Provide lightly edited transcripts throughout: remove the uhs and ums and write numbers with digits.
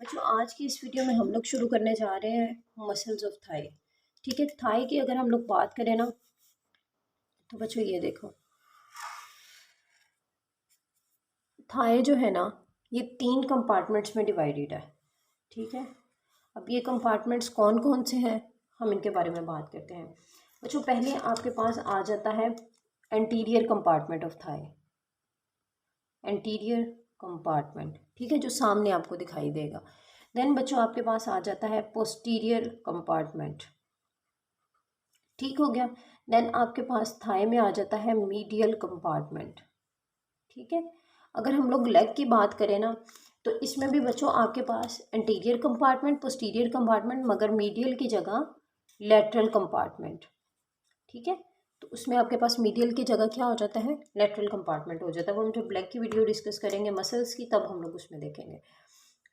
बच्चों आज की इस वीडियो में हम लोग शुरू करने जा रहे हैं मसल्स ऑफ थाई। ठीक है, थाई की अगर हम लोग बात करें ना तो बच्चों ये देखो, थाई जो है ना ये 3 कंपार्टमेंट्स में डिवाइडेड है। ठीक है, अब ये कंपार्टमेंट्स कौन कौन से हैं हम इनके बारे में बात करते हैं। बच्चों पहले आपके पास आ जाता है anterior compartment of thigh. Anterior compartment, ठीक है, जो सामने आपको दिखाई देगा। देन बच्चों आपके पास आ जाता है पोस्टीरियर कंपार्टमेंट। ठीक हो गया। देन आपके पास थाई में आ जाता है मीडियल कंपार्टमेंट। ठीक है, अगर हम लोग लेग की बात करें ना तो इसमें भी बच्चों आपके पास एंटीरियर कंपार्टमेंट, पोस्टीरियर कंपार्टमेंट, मगर मीडियल की जगह लेटरल कंपार्टमेंट। ठीक है, तो उसमें आपके पास मीडियल की जगह क्या हो जाता है, लेटरल कंपार्टमेंट हो जाता है। वो हम जब लेग की वीडियो डिस्कस करेंगे मसल्स की तब हम लोग उसमें देखेंगे।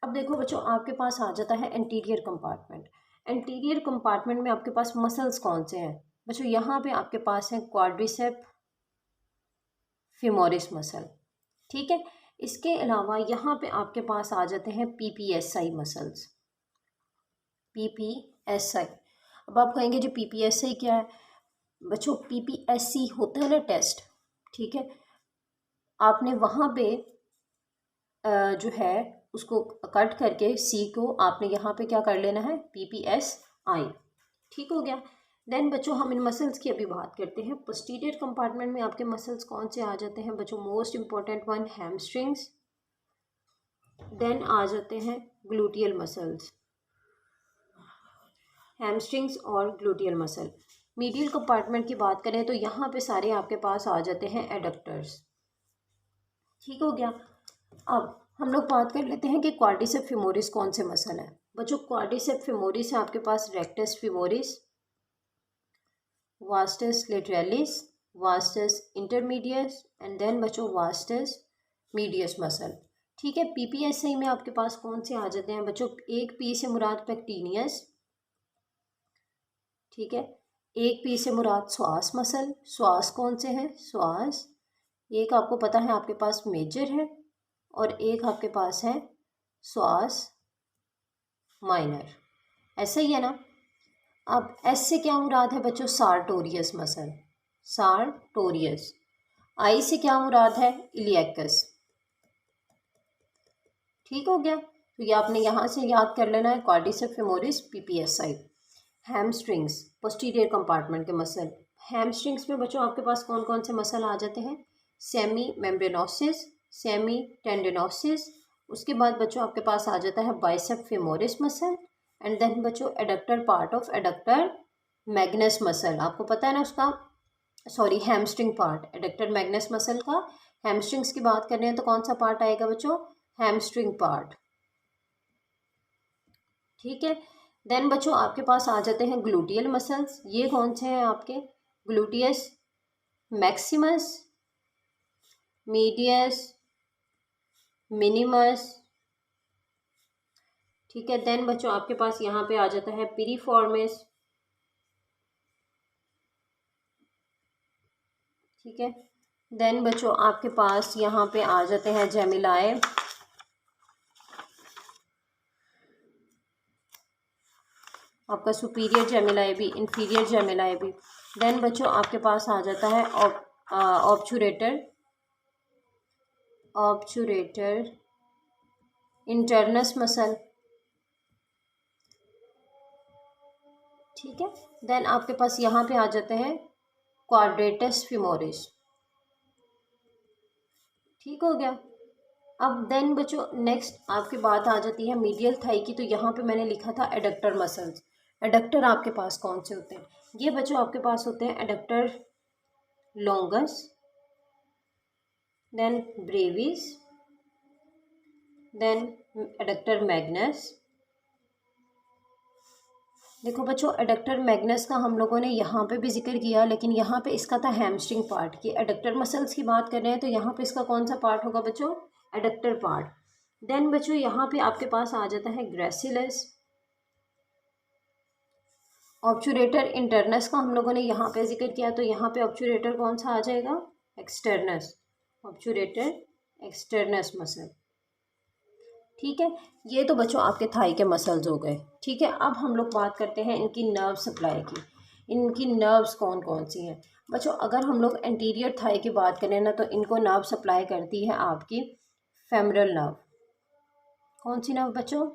अब देखो बच्चों आपके पास आ जाता है एंटीरियर कंपार्टमेंट। एंटीरियर कंपार्टमेंट में आपके पास मसल्स कौन से हैं बच्चों, यहाँ पे आपके पास है क्वाड्रिसेप फिमोरिस मसल। ठीक है, इसके अलावा यहाँ पे आपके पास आ जाते हैं पीपीएसआई मसल्स। पीपीएसआई, अब आप कहेंगे जो पीपीएसआई क्या है बच्चों, पीपीएससी होता है ना टेस्ट। ठीक है, आपने वहाँ पे जो है उसको कट करके सी को आपने यहाँ पे क्या कर लेना है, पीपीएसआई। ठीक हो गया। देन बच्चों हम इन मसल्स की अभी बात करते हैं। पोस्टीरियर कंपार्टमेंट में आपके मसल्स कौन से आ जाते हैं बच्चों, most important one hamstrings. Then आ जाते हैं ग्लूटियल मसल्स, हैमस्ट्रिंग्स और ग्लूटियल मसल। मीडियल कंपार्टमेंट की बात करें तो यहाँ पे सारे आपके पास आ जाते हैं एडक्टर्स। ठीक हो गया। अब हम लोग बात कर लेते हैं कि क्वाड्रिसेप फिमोरिस कौन से मसल है बच्चों। क्वाड्रिसेप फिमोरिस है आपके पास rectus femoris, vastus lateralis, vastus intermedius and then बच्चों वास्टस मीडियस मसल। ठीक है, पीपीएसआई में आपके पास कौन से आ जाते हैं बच्चों, एक पी से मुराद पेक्टिनियस। ठीक है, एक पी से मुराद श्वास मसल। श्वास कौन से हैं, श्वास एक आपको पता है आपके पास मेजर है और एक आपके पास है श्वास माइनर, ऐसा ही है ना। अब एस से क्या मुराद है बच्चों, सार्टोरियस मसल, सार्टोरियस। आई से क्या मुराद है, इलियकस। ठीक हो गया, तो ये आपने यहाँ से याद कर लेना है, quadricep femoris PPSI. Hamstrings posterior compartment के मसल। हैमस्ट्रिंग्स में बच्चों आपके पास कौन कौन से मसल आ जाते हैं, सेमी मेम्ब्रेनोसिस, सेमी टेंडिनोसिस। उसके बाद बच्चों आपके पास आ जाता है bicep femoris muscle and then बच्चों adductor part of adductor magnus muscle, आपको पता है ना उसका, sorry hamstring part adductor magnus muscle का। हैमस्ट्रिंग्स की बात कर रहे हैं तो कौन सा पार्ट आएगा बच्चों, हैमस्ट्रिंग पार्ट। ठीक है, देन बच्चों आपके पास आ जाते हैं ग्लूटियल मसल्स। ये कौन से हैं आपके, ग्लूटियस मैक्सिमस, मीडियस, मिनिमस। ठीक है, देन बच्चों आपके पास यहाँ पे आ जाता है पिरिफॉर्मिस। ठीक है, देन बच्चों आपके पास यहाँ पे आ जाते हैं जेमिलाए। आपका सुपीरियर जेमिलाए भी, इंफीरियर जेमिलाए भी। देन बच्चों आपके पास आ जाता है ऑब्चुरेटर, ऑब्चुरेटर इंटरनस मसल। ठीक है, देन आपके पास यहाँ पे आ जाते हैं क्वाड्रेटस फिमोरिस। ठीक हो गया। अब देन बच्चों नेक्स्ट आपकी बात आ जाती है मीडियल थाई की, तो यहाँ पे मैंने लिखा था एडक्टर मसल्स। एडक्टर आपके पास कौन से होते हैं, ये बच्चों आपके पास होते हैं adductor longus, then brevis, then adductor magnus. देखो बच्चों एडक्टर मैग्नस का हम लोगों ने यहाँ पे भी जिक्र किया, लेकिन यहाँ पे इसका था हैमस्ट्रिंग पार्ट की। एडक्टर मसल्स की बात कर रहे हैं तो यहाँ पे इसका कौन सा पार्ट होगा बच्चों, एडक्टर पार्ट। देन बच्चों यहाँ पे आपके पास आ जाता है ग्रेसिलस। ऑब्चुरेटर इंटरनस का हम लोगों ने यहाँ पे जिक्र किया, तो यहाँ पे ऑब्चुरेटर कौन सा आ जाएगा, एक्सटर्नस, ऑब्चुरेटर एक्सटर्नस मसल। ठीक है, ये तो बच्चों आपके थाई के मसल्स हो गए। ठीक है, अब हम लोग बात करते हैं इनकी नर्व सप्लाई की। इनकी नर्व्स कौन कौन सी हैं बच्चों? अगर हम लोग एंटीरियर थाई की बात करें ना, तो इनको नर्व सप्लाई करती है आपकी फेमरल नर्व। कौन सी नर्व बच्चों?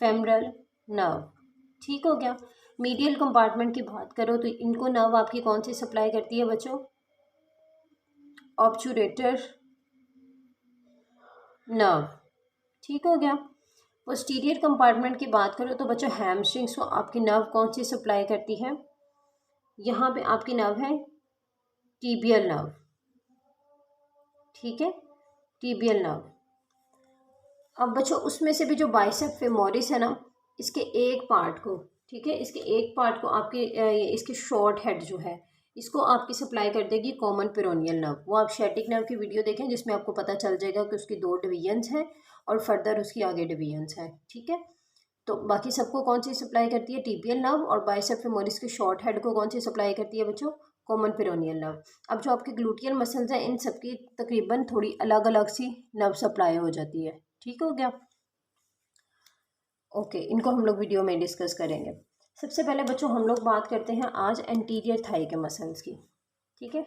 Femoral nerve. ठीक हो गया। मीडियल कंपार्टमेंट की बात करो तो इनको नर्व आपकी कौन सी सप्लाई करती है बच्चों? ऑब्चुरेटर नर्व। ठीक हो गया। पोस्टीरियर कंपार्टमेंट की बात करो तो बच्चों हैमस्ट्रिंग्स को आपकी नर्व कौन सी सप्लाई करती है? यहाँ पे आपकी नर्व है टीबियल नर्व। ठीक है, टीबियल नर्व। अब बच्चों उसमें से भी जो बाइसेप फेमोरिस है ना, इसके एक पार्ट को, ठीक है, इसके एक पार्ट को आपके इसकी शॉर्ट हेड जो है, इसको आपकी सप्लाई कर देगी कॉमन पेरोनियल नर्व। वो आप शैटिक नर्व की वीडियो देखें जिसमें आपको पता चल जाएगा कि उसकी 2 डिवीजन्स हैं और फर्दर उसकी आगे डिवीजन्स हैं। ठीक है, तो बाकी सबको कौन सी सप्लाई करती है? Tibial nerve. और बाइसेप फेमोरिस के शॉर्ट हेड को कौन सी सप्लाई करती है बच्चों? Common peroneal nerve. अब जो आपके ग्लूटियल मसल्स हैं, इन सबकी तकरीबन थोड़ी अलग अलग सी नर्व सप्लाई हो जाती है। ठीक हो गया। ओके, इनको हम लोग वीडियो में डिस्कस करेंगे। सबसे पहले बच्चों हम लोग बात करते हैं आज एंटीरियर थाई के मसल्स की। ठीक है,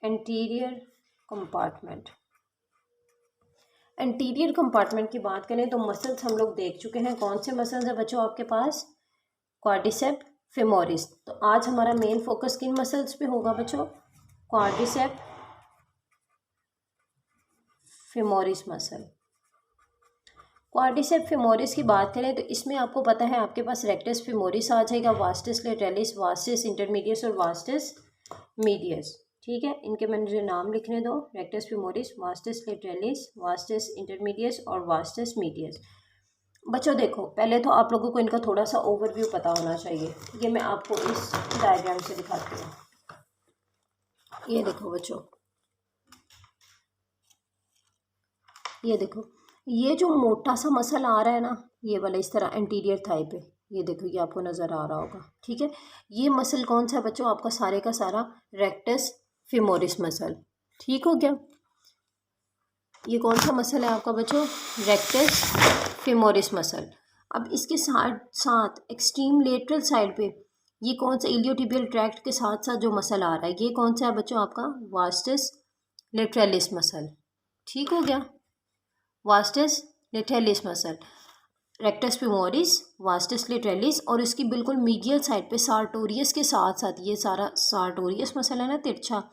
एंटीरियर कंपार्टमेंट। एंटीरियर कंपार्टमेंट की बात करें तो मसल्स हम लोग देख चुके हैं। कौन से मसल्स हैं बच्चों आपके पास? Quadricep femoris. तो आज हमारा मेन फोकस किन मसल्स पे होगा बच्चों? Quadricep femoris muscle. Quadricep femoris की बात करें तो इसमें आपको पता है आपके पास रेक्टस फेमोरिस आ जाएगा, वास्टस लेटरलिस, वास्टस इंटरमीडियस और वास्टस मीडियस। ठीक है, इनके मैंने जो नाम लिखने दो, rectus femoris, vastus lateralis, vastus intermedius और वास्टस मीडियस। बच्चों देखो, पहले तो आप लोगों को इनका थोड़ा सा ओवरव्यू पता होना चाहिए। ये मैं आपको इस डायग्राम से दिखाती हूँ। ये देखो बच्चों, ये देखो, ये जो मोटा सा मसल आ रहा है ना, ये वाला इस तरह एंटीरियर थाई पे, ये देखो, ये आपको नज़र आ रहा होगा। ठीक है, ये मसल कौन सा है बच्चों? आपका सारे का सारा रेक्टस फेमोरिस मसल। ठीक हो गया। ये कौन सा मसल है आपका बच्चों? Rectus femoris muscle. अब इसके साथ साथ एक्सट्रीम लेटरल साइड पे ये कौन सा इलियोटिबियल ट्रैक्ट के साथ साथ जो मसल आ रहा है, ये कौन सा है बच्चों? आपका वास्टस लेटरलिस मसल। ठीक हो गया, vastus lateralis muscle, rectus femoris, vastus lateralis. और इसकी बिल्कुल मीडियल साइड पे सार्टोरियस के साथ साथ, ये सारा सार्टोरियस मसल है ना तिरछा,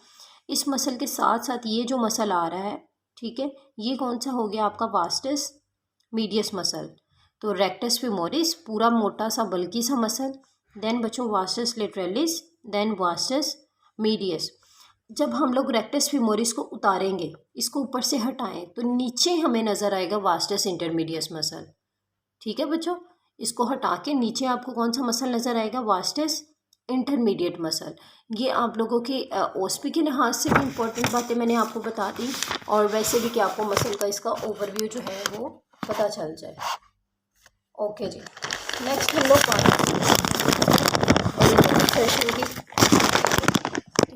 इस मसल के साथ साथ ये जो मसल आ रहा है, ठीक है, ये कौन सा हो गया आपका? Vastus medius muscle. तो रेक्टस फेमोरिस पूरा मोटा सा बल्कि सा मसल, देन बच्चों vastus lateralis, then vastus medius. जब हम लोग रेक्टस फेमोरिस को उतारेंगे, इसको ऊपर से हटाएं, तो नीचे हमें नज़र आएगा वास्टस इंटरमीडियस मसल। ठीक है बच्चों, इसको हटा के नीचे आपको कौन सा मसल नज़र आएगा? Vastus intermediate muscle. ये आप लोगों के ओएसपी के लिहाज से भी इंपॉर्टेंट बातें मैंने आपको बता दी, और वैसे भी कि आपको मसल का इसका ओवरव्यू जो है वो पता चल जाए। ओके जी, नेक्स्ट हम लोग बात सेशन की,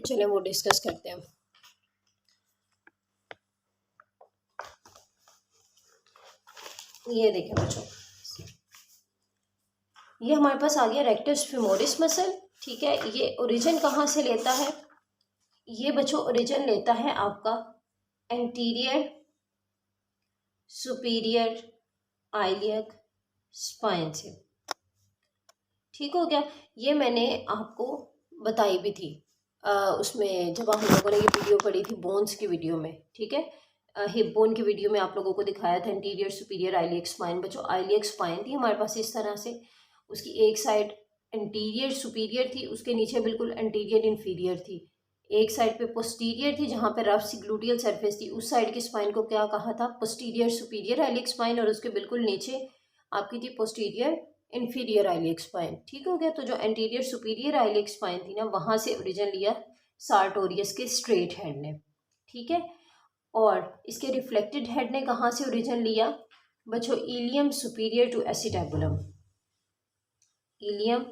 चले वो डिस्कस करते हैं। ये देखें बच्चों, ये हमारे पास आ गया रेक्टस फेमोरिस मसल। ठीक है, ये ओरिजिन कहाँ से लेता है? ये बच्चों ओरिजिन लेता है आपका एंटीरियर सुपीरियर आइलियक स्पाइन से। ठीक हो गया, ये मैंने आपको बताई भी थी उसमें जब हम लोगों ने ये वीडियो पढ़ी थी बोन्स की वीडियो में। ठीक है, हिप बोन की वीडियो में आप लोगों को दिखाया था एंटीरियर सुपीरियर आइलियक स्पाइन। बच्चों आइलियक स्पाइन थी हमारे पास इस तरह से, उसकी एक साइड एंटीरियर सुपीरियर थी, उसके नीचे बिल्कुल एंटीरियर इंफीरियर थी। एक साइड पे पोस्टीरियर थी जहाँ पे रफ सी ग्लूटियल सरफेस थी, उस साइड की स्पाइन को क्या कहा था? Posterior superior iliac spine. और उसके बिल्कुल नीचे आपकी थी पोस्टीरियर इंफीरियर आइलियक स्पाइन। ठीक हो गया, तो जो एंटीरियर सुपीरियर आइलियक स्पाइन थी ना, वहाँ से ओरिजिन लिया सार्टोरियस के स्ट्रेट हेड ने। ठीक है, और इसके रिफ्लेक्टेड हेड ने कहाँ से ओरिजिन लिया बच्चों? Ilium superior to acetabulum, ilium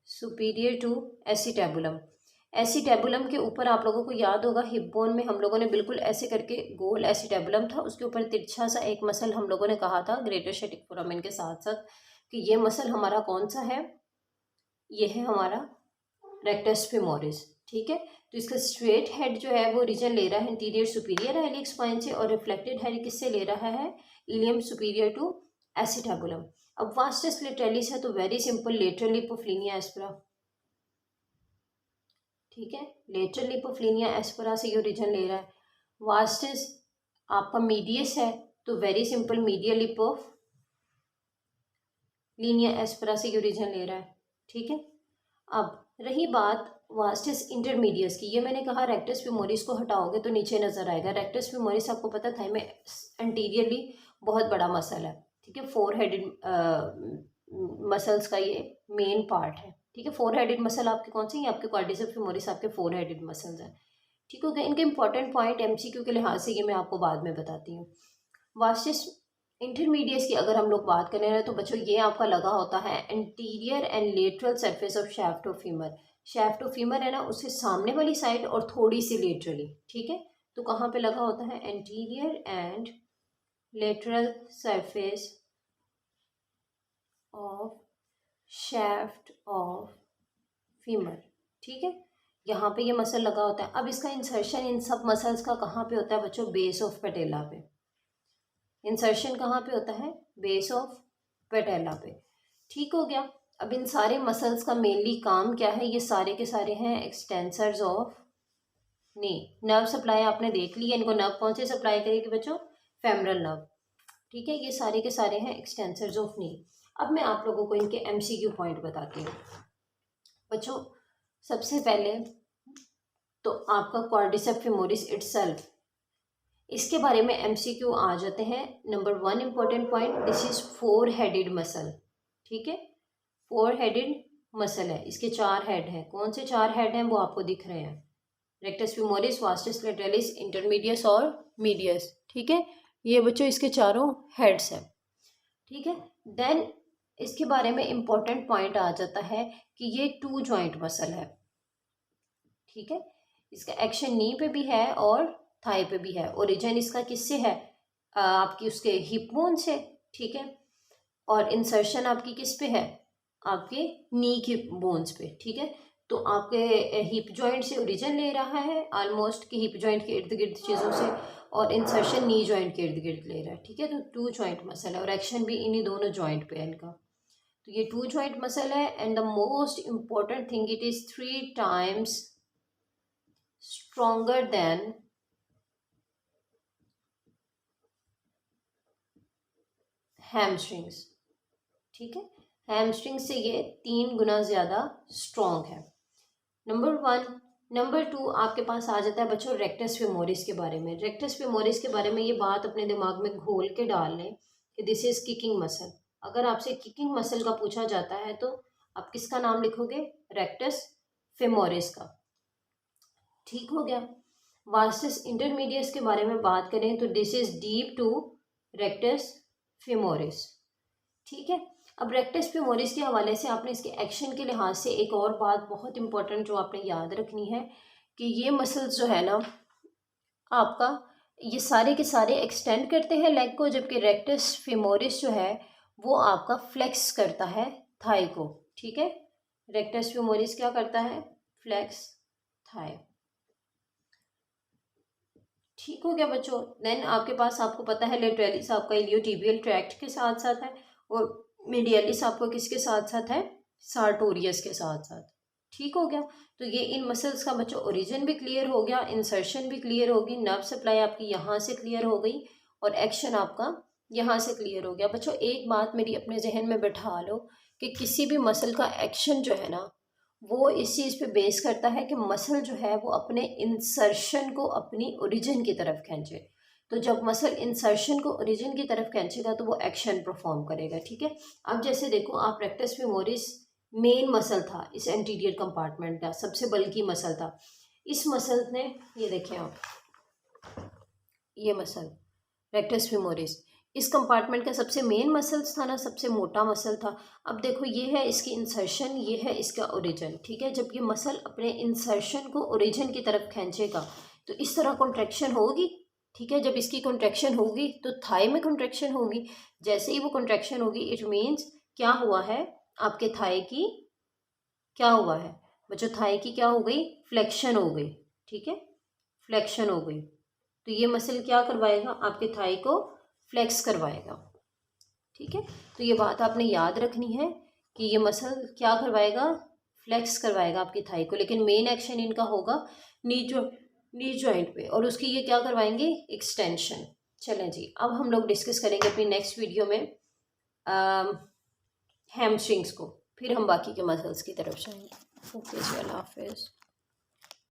superior to acetabulum. Acetabulum के ऊपर आप लोगों को याद होगा हिप बोन में हम लोगों ने बिल्कुल ऐसे करके गोल एसिटेबुलम था, उसके ऊपर तिरछा सा एक मसल हम लोगों ने कहा था ग्रेटर शेटिक फोरामेन के साथ साथ कि ये मसल हमारा कौन सा है, ये है हमारा रेक्टस फेमोरिस। ठीक है, तो इसका स्ट्रेट हेड जो है वो रीजन ले रहा है इंटीरियर सुपीरियर हेलिक्स स्पाइन से, और रिफ्लेक्टेड हेड किससे ले रहा है, इलियम सुपीरियर टू एसिटेबुलम। अब वास्टस लेटरलिस है तो वेरी सिंपल, लेटरल लिपोफ्लीनिया एस्परा। ठीक है, लेटरल लिपोफ्लीनिया एस्परा से ये रीजन ले रहा है। वास्टस आपका मीडियस है तो वेरी सिंपल, मीडियल लिपोफ्लीनिया एस्परा से ये रीजन ले रहा है। ठीक है, अब रही बात वास्टस इंटरमीडियस की, ये मैंने कहा रेक्टस फेमोरिस को हटाओगे तो नीचे नजर आएगा। रेक्टस फेमोरिस आपको पता था में एंटीरियरली बहुत बड़ा मसल है। ठीक है, 4 हेडेड मसल्स का ये मेन पार्ट है। ठीक है, 4 हेडेड मसल आपके कौन से, ये आपके क्वाड्रिसेप्स फेमोरिस आपके 4 हेडेड मसल्स हैं। ठीक हो गया, इनके इंपॉर्टेंट पॉइंट एमसीक्यू के लिहाज से ये मैं आपको बाद में बताती हूँ। वास्टस इंटरमीडिएट की अगर हम लोग बात करें ना तो बच्चों ये आपका लगा होता है anterior and lateral surface of shaft of femur. Shaft of femur है ना, उससे सामने वाली साइड और थोड़ी सी लेटरली। ठीक है, तो कहाँ पे लगा होता है, anterior and lateral surface of shaft of femur. ठीक है, यहाँ पे ये मसल लगा होता है। अब इसका इंसर्शन इन सब मसल्स का कहाँ पे होता है बच्चों, बेस ऑफ पेटेला पे। इंसर्शन कहाँ पे होता है, बेस ऑफ पेटेला पे। ठीक हो गया, अब इन सारे मसल्स का मेनली काम क्या है, ये सारे के सारे हैं extensors of knee. Nerve supply आपने देख लिया, इनको नर्व कौन से सप्लाई करेगी बच्चों, फेमरल नर्व। ठीक है, ये सारे के सारे हैं एक्सटेंसर्स ऑफ नी। अब मैं आप लोगों को इनके एमसीक्यू पॉइंट बताती हूँ बच्चों। सबसे पहले तो आपका क्वाड्रिसेप्स फेमोरिस इटसेल्फ, इसके बारे में एमसीक्यू आ जाते हैं। Number 1 important point, this is 4 headed muscle. ठीक है, 4 हेडेड मसल है, इसके 4 हेड हैं। कौन से 4 हेड हैं वो आपको दिख रहे हैं, rectus femoris, vastus lateralis, intermedius और मीडियस। ठीक है, ये बच्चों इसके चारों हेड्स हैं। ठीक है, देन इसके बारे में इंपॉर्टेंट पॉइंट आ जाता है कि ये 2 जॉइंट मसल है। ठीक है, इसका एक्शन नी पे भी है और थाई पे भी है। ओरिजिन इसका किससे है, आपकी उसके हिप बोन से। ठीक है, और इंसर्शन आपकी किस पे है, आपके नी के बोन्स पे। ठीक है, तो आपके हिप जॉइंट से ओरिजिन ले रहा है ऑलमोस्ट कि हिप जॉइंट के इर्द गिर्द चीज़ों से, और इंसर्शन नी जॉइंट के इर्द गिर्द ले रहा है। ठीक है, तो 2 जॉइंट मसल है और एक्शन भी इन्हीं दोनों जॉइंट पे है इनका। तो ये 2 जॉइंट मसल है, and the most important thing, it is 3 times stronger than hamstrings. ठीक है, हैमस्ट्रिंग से ये 3 गुना ज़्यादा स्ट्रॉन्ग है। नंबर 1। नंबर 2 आपके पास आ जाता है बच्चों रेक्टस फेमोरिस के बारे में। रेक्टस फेमोरिस के बारे में ये बात अपने दिमाग में घोल के डाल लें कि दिस इज किकिंग मसल। अगर आपसे किकिंग मसल का पूछा जाता है तो आप किसका नाम लिखोगे, रेक्टस फेमोरिस का। ठीक हो गया, वास्टस इंटरमीडियस के बारे में बात करें तो this is deep to rectus femoris. ठीक है, अब रेक्टस फेमोरिस के हवाले से आपने इसके एक्शन के लिहाज से एक और बात बहुत इंपॉर्टेंट जो आपने याद रखनी है कि ये मसल्स जो है ना आपका, ये सारे के सारे एक्सटेंड करते हैं लेग को, जबकि रेक्टस फेमोरिस जो है वो आपका फ्लेक्स करता है थाई को। ठीक है, रेक्टस फेमोरिस क्या करता है, फ्लेक्स थाई। ठीक हो गया बच्चों, देन आपके पास आपको पता है लेटरलिस आपका इलियोटिबियल ट्रैक्ट के साथ साथ है, और मीडियलिस आपको किसके साथ साथ है, सार्टोरियस के साथ साथ। ठीक हो गया, तो ये इन मसल्स का बच्चों ओरिजिन भी क्लियर हो गया, इंसर्शन भी क्लियर होगी, नर्व सप्लाई आपकी यहाँ से क्लियर हो गई, और एक्शन आपका यहाँ से क्लियर हो गया। बच्चों एक बात मेरी अपने जहन में बैठा लो कि किसी भी मसल का एक्शन जो है ना वो इस चीज़ पे बेस करता है कि मसल जो है वो अपने इंसर्शन को अपनी ओरिजिन की तरफ खींचे। तो जब मसल इंसर्शन को ओरिजिन की तरफ खींचेगा तो वो एक्शन परफॉर्म करेगा। ठीक है, अब जैसे देखो आप रेक्टस फेमोरिस मेन मसल था इस एंटीरियर कंपार्टमेंट का, सबसे बल्कि मसल था। इस मसल ने, ये देखें आप, ये मसल रेक्टस फेमोरिस, इस कंपार्टमेंट का सबसे मेन मसल्स था ना, सबसे मोटा मसल था। अब देखो ये है इसकी इंसर्शन, ये है इसका ओरिजिन, ठीक है। जब ये मसल अपने इंसर्शन को ओरिजिन की तरफ खींचेगा तो इस तरह कॉन्ट्रैक्शन होगी, ठीक है। जब इसकी कॉन्ट्रैक्शन होगी तो थाई में कॉन्ट्रैक्शन होगी। जैसे ही वो कॉन्ट्रैक्शन होगी इट मीन्स क्या हुआ है, आपके थाई की क्या हुआ है बच्चों, थाई की क्या हो गई, फ्लेक्शन हो गई, ठीक है, फ्लेक्शन हो गई। तो ये मसल क्या करवाएगा, आपके थाई को फ्लेक्स करवाएगा, ठीक है। तो ये बात आपने याद रखनी है कि ये मसल क्या करवाएगा, फ्लेक्स करवाएगा आपकी थाई को, लेकिन मेन एक्शन इनका होगा नी जॉइंट पे, और उसकी ये क्या करवाएंगे, एक्सटेंशन। चलें जी, अब हम लोग डिस्कस करेंगे अपनी नेक्स्ट वीडियो में हैमस्ट्रिंग्स को, फिर हम बाकी के मसल्स की तरफ जाएंगे। ओके जी, अल्लाह हाफिज़।